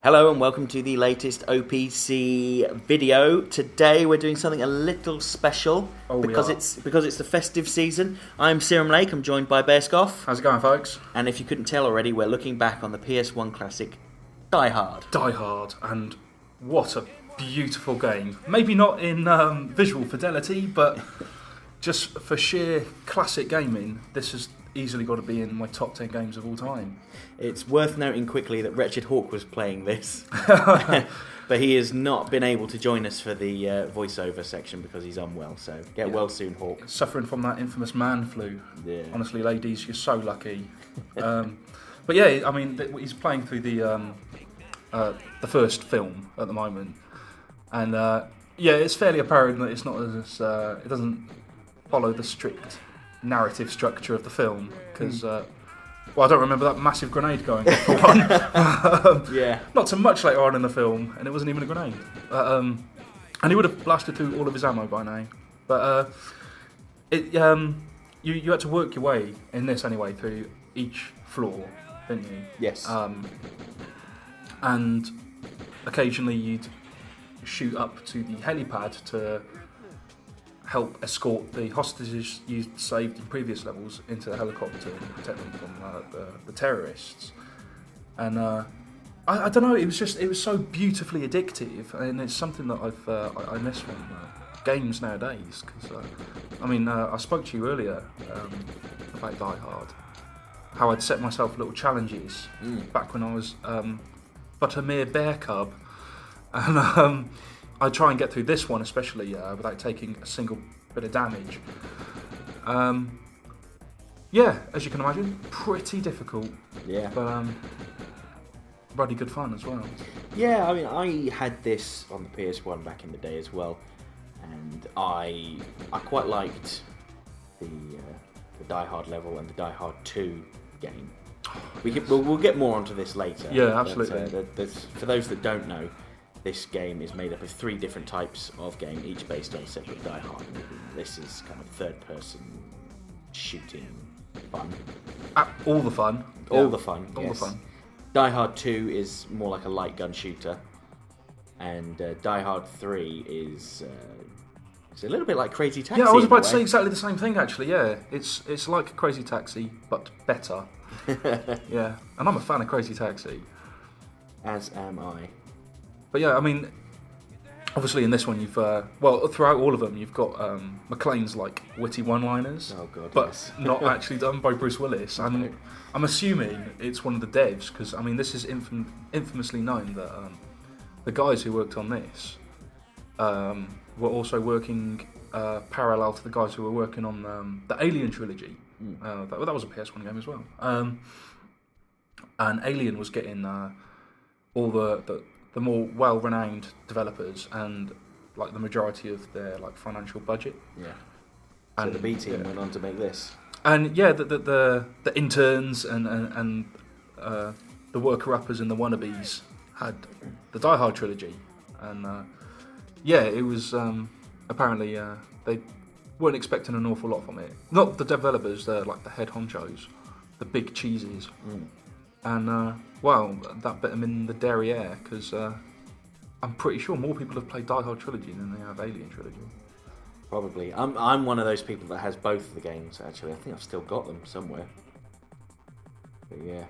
Hello and welcome to the latest OPC video. Today we're doing something a little special because it's the festive season. I'm Serum Lake, I'm joined by Bearscough. How's it going, folks? And if you couldn't tell already, we're looking back on the PS1 classic Die Hard. Die Hard, and what a beautiful game. Maybe not in visual fidelity, but just for sheer classic gaming, this has easily got to be in my top 10 games of all time. It's worth noting quickly that Wretched Hawk was playing this, but he has not been able to join us for the voiceover section because he's unwell, so get well soon, Hawk. Suffering from that infamous man flu. Yeah. Honestly, ladies, you're so lucky. But yeah, I mean, he's playing through the first film at the moment, and yeah, it's fairly apparent that it's not as it doesn't follow the strict narrative structure of the film because well, I don't remember that massive grenade going off for one. Yeah, not so much later on in the film, and it wasn't even a grenade, and he would have blasted through all of his ammo by now. But you had to work your way in this anyway through each floor, didn't you? yes. And occasionally you'd shoot up to the helipad to help escort the hostages you saved in previous levels into the helicopter and protect them from the terrorists. And I don't know, it was so beautifully addictive, and it's something that I miss from games nowadays. Because I mean, I spoke to you earlier about Die Hard, how I'd set myself little challenges back when I was but a mere bear cub, and I try and get through this one, especially without taking a single bit of damage. Yeah, as you can imagine, pretty difficult. Yeah. But bloody good fun as well. Yeah, I mean, I had this on the PS1 back in the day as well, and I quite liked the Die Hard level and the Die Hard 2 game. We'll get more onto this later. Yeah, absolutely. But, for those that don't know, this game is made up of 3 different types of game, each based on a separate Die Hard. This is kind of third-person shooting fun. All the fun. All the fun. All yes. the fun. Die Hard 2 is more like a light gun shooter, and Die Hard 3 is it's a little bit like Crazy Taxi. Yeah, I was about to say exactly the same thing. Actually, yeah, it's like Crazy Taxi but better. Yeah, and I'm a fan of Crazy Taxi. As am I. But yeah, I mean, obviously in this one you've well, throughout all of them you've got McClane's like witty one-liners, but yes. not actually done by Bruce Willis. And I'm assuming it's one of the devs, because I mean this is infamously known that the guys who worked on this were also working parallel to the guys who were working on the Alien Trilogy. That was a PS1 game as well. And Alien was getting all the more well-renowned developers and like the majority of their like financial budget. Yeah. And so the B team went on to make this. And yeah, the interns and the worker-uppers and the wannabes had the Die Hard trilogy, and yeah, it was apparently they weren't expecting an awful lot from it. Not the developers, they're like the head honchos, the big cheeses. And well, that bit them in the derriere, because I'm pretty sure more people have played Die Hard Trilogy than they have Alien Trilogy. Probably. I'm one of those people that has both of the games, actually. I think I've still got them somewhere. But yeah,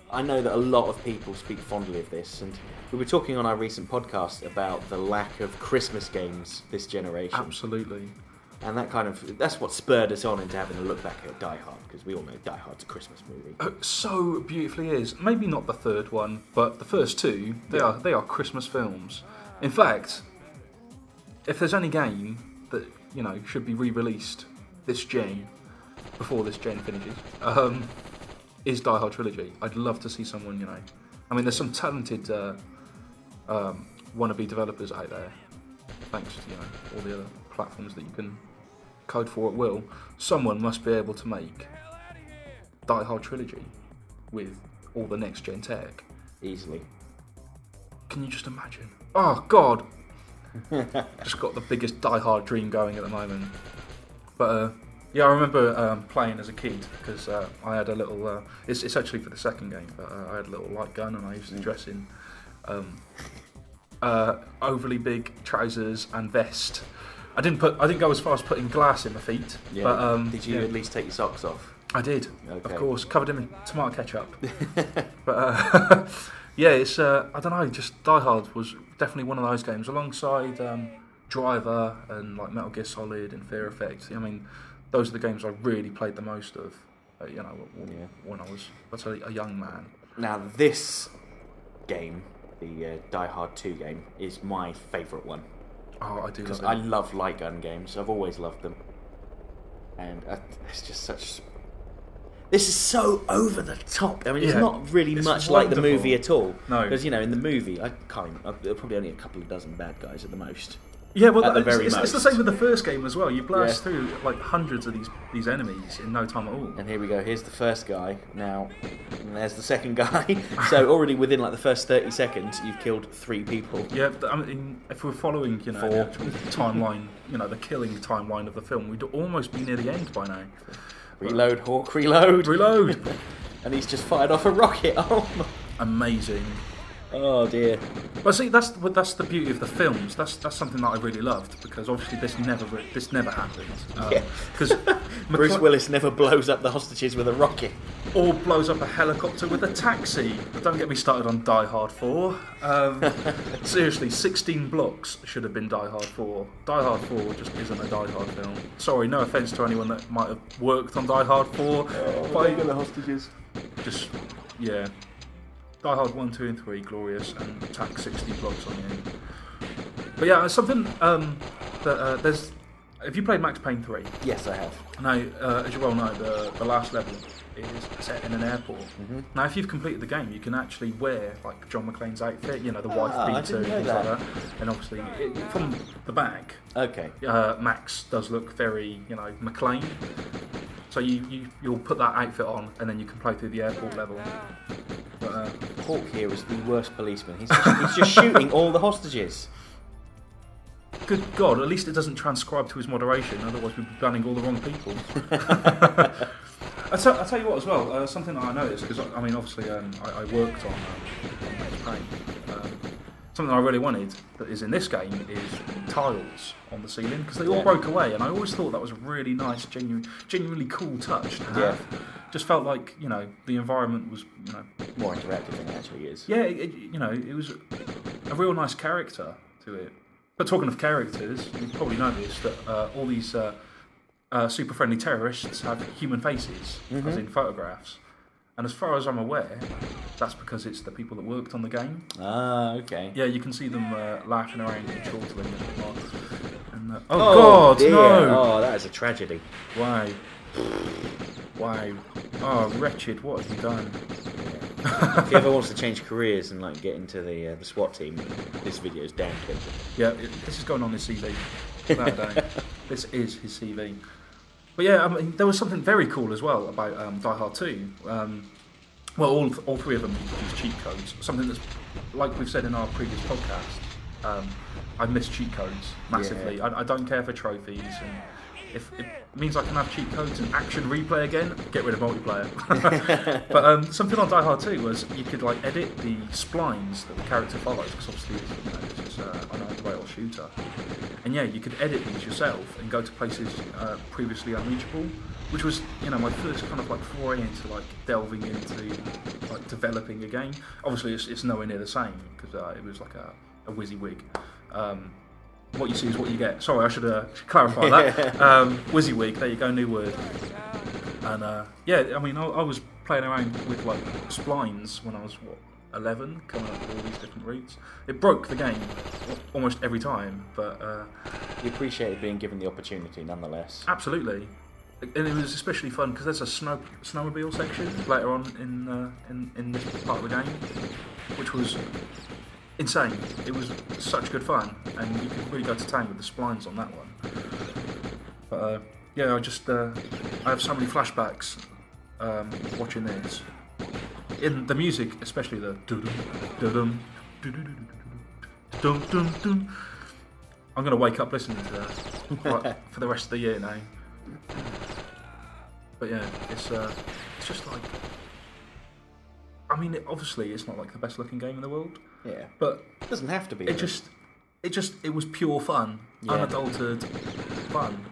I know that a lot of people speak fondly of this, and we were talking on our recent podcast about the lack of Christmas games this generation. Absolutely. And that's what spurred us on into having a look back at Die Hard, because we all know Die Hard's a Christmas movie. So beautifully is. Maybe not the third one, but the first 2, they are Christmas films. In fact, if there's any game that, you know, should be re-released this gen, before this gen finishes, is Die Hard Trilogy. I'd love to see someone, you know, I mean, there's some talented wannabe developers out there, thanks to, you know, all the other platforms that you can code for at will. Someone must be able to make Die Hard Trilogy with all the next gen tech. Easily. Can you just imagine? Oh God! Just got the biggest Die Hard dream going at the moment. But Yeah, I remember playing as a kid because I had a little. It's actually for the second game, but I had a little light gun and I used to dress in overly big trousers and vest. I didn't go as far as putting glass in my feet. Yeah. But did you at least take your socks off? I did, Okay. of course, covered in tomato ketchup. But yeah, it's I don't know. Just Die Hard was definitely one of those games alongside Driver and like Metal Gear Solid and Fear Effect. I mean, those are the games I really played the most of. When I was a young man. Now this game, the Die Hard 2 game, is my favourite one. Oh, I do because love it. I love light gun games. I've always loved them, and it's just such. This is so over the top. I mean, it's not really much like the movie at all. No, because in the movie, there are probably only a couple of dozen bad guys at the most. Yeah, well, at the very it's most. the same with the first game as well. You blast through like hundreds of these enemies in no time at all. And here we go. Here's the first guy. Now, and there's the second guy. So already within like the first 30 seconds, you've killed 3 people. Yeah, I mean, if we're following, the actual timeline, the killing timeline of the film, we'd almost be near the end by now. Reload, Hawk, reload. Reload. And he's just fired off a rocket. Oh, amazing. Oh dear. Well, see, that's the beauty of the films. That's something that I really loved because obviously this never happened. Because Bruce Willis never blows up the hostages with a rocket, or blows up a helicopter with a taxi. But don't get me started on Die Hard 4. Seriously, 16 blocks should have been Die Hard 4. Die Hard 4 just isn't a Die Hard film. Sorry, no offence to anyone that might have worked on Die Hard 4. But the hostages. Just Die Hard 1, 2 and 3, glorious, and attack 60 blocks on you. But yeah, something that there's... Have you played Max Payne 3? Yes, I have. Now, as you well know, the last level is set in an airport. Mm-hmm. Now, if you've completed the game, you can actually wear like John McClane's outfit, the wife beater, things like that. And obviously, from the back, Max does look very, McClane. So you'll put that outfit on, and then you can play through the airport level. But, Hawk here is the worst policeman. He's just shooting all the hostages. Good God, at least it doesn't transcribe to his moderation, otherwise we'd be banning all the wrong people. I'll tell you what as well, something that I noticed, because I mean obviously I worked on Max Payne. Something I really wanted that is in this game is tiles on the ceiling, because they all broke away, and I always thought that was a really nice, genuinely cool touch to have. Just felt like, the environment was, more interactive than it actually is. Yeah, it was a real nice character to it. But talking of characters, you've probably noticed that all these super friendly terrorists have human faces, as in photographs. And as far as I'm aware, that's because it's the people that worked on the game. Ah, okay. Yeah, you can see them laughing around and chortling and whatnot. And, God, dear. no! Oh, that is a tragedy. Wow. Wow. Oh, wretched, what have you done? If he ever wants to change careers and get into the SWAT team, this video is down to him. Yeah, this is going on his CV. Without a doubt. This is his CV. But yeah, I mean, there was something very cool as well about Die Hard 2. Well, all 3 of them use cheat codes. Something that's, like we've said in our previous podcast, I miss cheat codes massively. Yeah. I don't care for trophies, and if it means I can have cheat codes and action replay again, get rid of multiplayer. But something on Die Hard 2 was you could edit the splines that the character follows, because obviously this is an old-rail shooter. And yeah, you could edit these yourself and go to places previously unreachable, which was my first kind of foray into delving into developing a game. Obviously, it's nowhere near the same because it was like a WYSIWYG. What you see is what you get. Sorry, I should clarify that. WYSIWYG, there you go, new word. And yeah, I mean, I was playing around with splines when I was 11, coming up with all these different routes. It broke the game almost every time, but you appreciated being given the opportunity nonetheless. Absolutely, and it was especially fun because there's a snowmobile section later on in this part of the game, which was insane. It was such good fun, and you could really go to town with the splines on that one. But yeah, I have so many flashbacks watching this. In the music, especially the dum dum dum dum. I'm gonna wake up listening to that for the rest of the year now. But yeah, it's just like, I mean, obviously it's not like the best looking game in the world. Yeah, but it doesn't have to be. It was pure fun, unadulterated fun.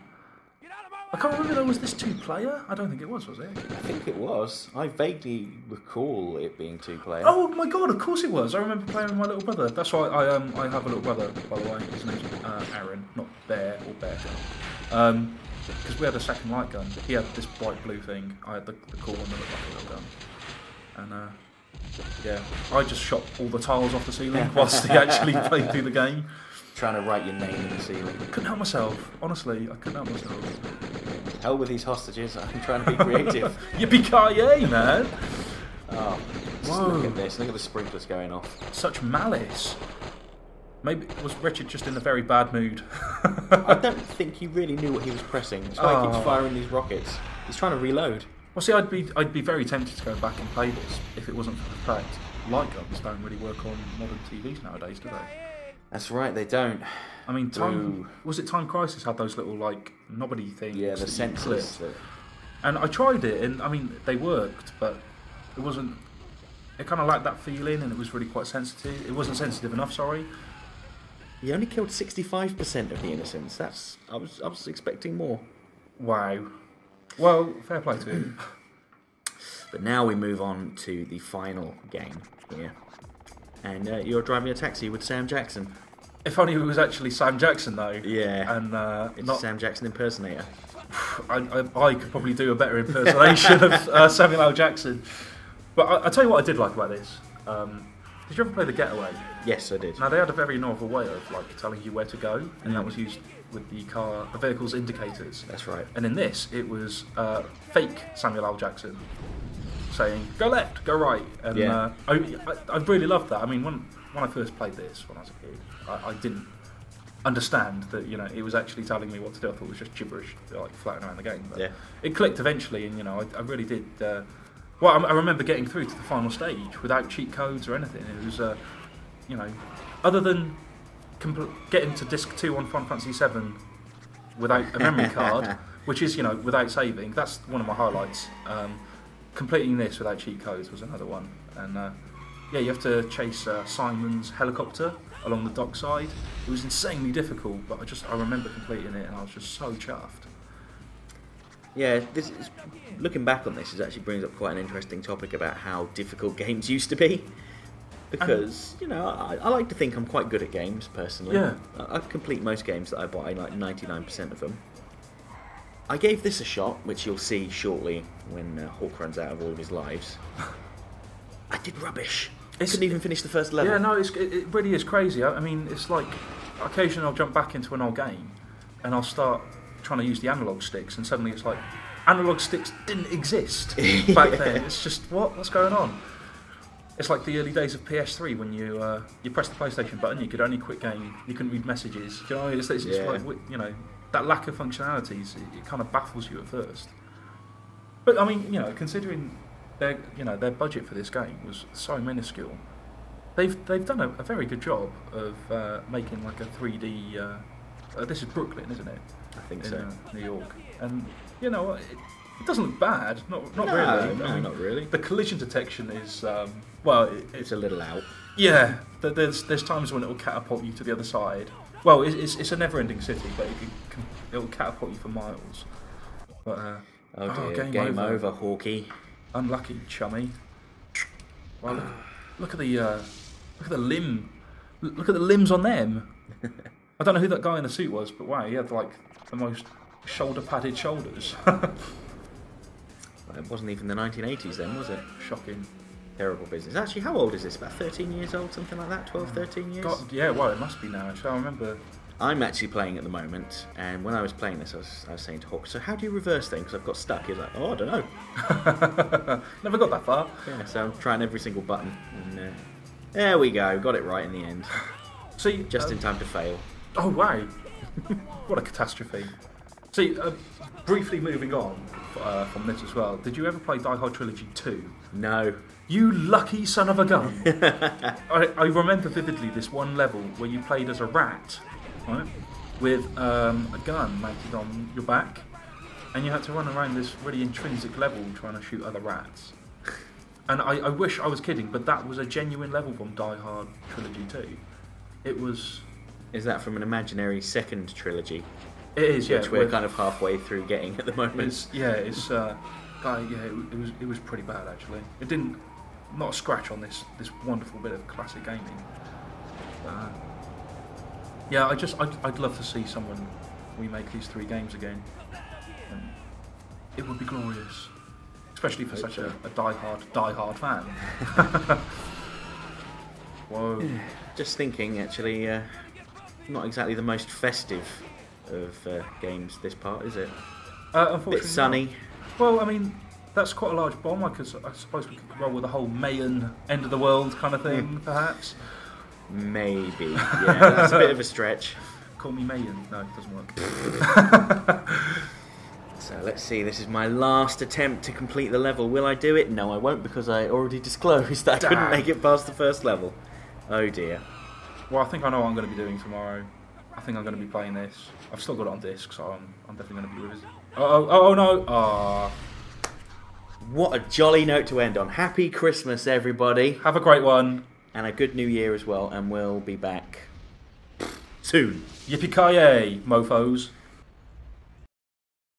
I can't remember though, was this 2-player? I don't think it was it? I think it was. I vaguely recall it being 2-player. Oh my god, of course it was. I remember playing with my little brother. That's why I have a little brother, by the way. His name's Aaron, not Bear or Bear. Because we had a second light gun. He had this bright blue thing. I had the cool one that looked like a little gun. And yeah, I just shot all the tiles off the ceiling whilst he actually played through the game. Trying to write your name in the ceiling. Couldn't help myself. Honestly, I couldn't help myself. Hell with these hostages. I'm trying to be creative. Yippee-ki-yay, man! Oh, just look at this. Look at the sprinklers going off. Such malice. Maybe was Richard just in a very bad mood? I don't think he really knew what he was pressing. That's why he keeps firing these rockets. He's trying to reload. Well, see, I'd be very tempted to go back and play this if it wasn't for the fact light guns don't really work on modern TVs nowadays, do they? That's right, they don't. I mean, was it Time Crisis had those little like knobbly things? Yeah, the sensors. And I tried it, and I mean, they worked, but it wasn't. It kind of lacked that feeling, and it was really quite sensitive. It wasn't sensitive enough. Sorry. He only killed 65% of the innocents. I was expecting more. Wow. Well, fair play to him. But now we move on to the final game here. And you're driving a taxi with Sam Jackson. If only it was actually Sam Jackson, though. Yeah. And it's not Sam Jackson impersonator. I could probably do a better impersonation of Samuel L. Jackson. But I tell you what I did like about this. Did you ever play The Getaway? Yes, I did. Now, they had a very novel way of like telling you where to go, and that was used with the vehicle's indicators. That's right. And in this, it was fake Samuel L. Jackson saying, go left, go right. And I really loved that. I mean, when I first played this, when I was a kid, I didn't understand that, you know, it was actually telling me what to do. I thought it was just gibberish, like floating around the game. But it clicked eventually, and, you know, I really did. Well, I remember getting through to the final stage without cheat codes or anything. It was, you know, other than getting to disc 2 on Final Fantasy 7 without a memory card, which is, you know, without saving. That's one of my highlights. Completing this without cheat codes was another one. And yeah, you have to chase Simon's helicopter along the dockside. It was insanely difficult, but I remember completing it, and I was just so chuffed. Yeah, looking back on this, it actually brings up quite an interesting topic about how difficult games used to be. Because, you know, I like to think I'm quite good at games, personally. Yeah. I complete most games that I buy, like 99% of them. I gave this a shot, which you'll see shortly when Hawk runs out of all of his lives. I did rubbish. I couldn't even finish the first level. Yeah, no, it really is crazy. I mean, it's like, occasionally I'll jump back into an old game, and I'll start trying to use the analog sticks, and suddenly it's like, analog sticks didn't exist back then. It's just, what's going on? It's like the early days of PS3 when you press the PlayStation button, you could only quit game, you couldn't read messages. You know, it's like, you know, that lack of functionalities, it kind of baffles you at first. But I mean, you know, considering their budget for this game was so minuscule, they've done a very good job of making like a 3D. This is Brooklyn, isn't it? I think so. New York, and you know, it doesn't look bad. Not really. No, I mean, not really. The collision detection is it's a little out. Yeah, there's times when it will catapult you to the other side. Well, it's a never-ending city, but it will catapult you for miles. But oh dear, game over, Hawkeye. Unlucky, chummy. Well, look at the limb. Look at the limbs on them. I don't know who that guy in the suit was, but wow, he had like the most shoulder-padded shoulders. It wasn't even the 1980s then, was it? Shocking. Terrible business. Actually, how old is this? About 13 years old, something like that? 12, 13 years? God, yeah, well, it must be now. Actually, I remember. I'm actually playing at the moment, and when I was playing this, I was saying to Hawk, so how do you reverse things? Because I've got stuck. He's like, oh, I don't know. Never got that far. Yeah, so I'm trying every single button, and there we go. Got it right in the end. See, just in time to fail. Oh, wow. What a catastrophe. See, briefly moving on from this as well, did you ever play Die Hard Trilogy 2? No. You lucky son of a gun. I remember vividly this one level where you played as a rat, right, with a gun mounted on your back, and you had to run around this really intrinsic level trying to shoot other rats. And I wish I was kidding, but that was a genuine level from Die Hard Trilogy 2. It was... Is that from an imaginary second trilogy? It is, yeah. Which we're kind of halfway through getting at the moment. It was pretty bad actually. It didn't, not a scratch on this wonderful bit of classic gaming. I'd love to see someone remake these 3 games again. And it would be glorious, especially for such a die-hard fan. Whoa. Just thinking, actually, not exactly the most festive of games, this part, is it? Unfortunately, bit sunny. Well, I mean, that's quite a large bomb. I suppose we could roll with the whole Mayan end of the world kind of thing, perhaps. Maybe, yeah, that's a bit of a stretch. Call me Mayan. No, it doesn't work. So let's see, this is my last attempt to complete the level. Will I do it? No, I won't, because I already disclosed that I couldn't make it past the first level. Oh dear. Well, I think I know what I'm going to be doing tomorrow. I think I'm going to be playing this. I've still got it on disc, so I'm definitely going to be revisiting. Oh no! What a jolly note to end on. Happy Christmas, everybody. Have a great one. And a good new year as well, and we'll be back soon. Yippee-ki-yay, mofos.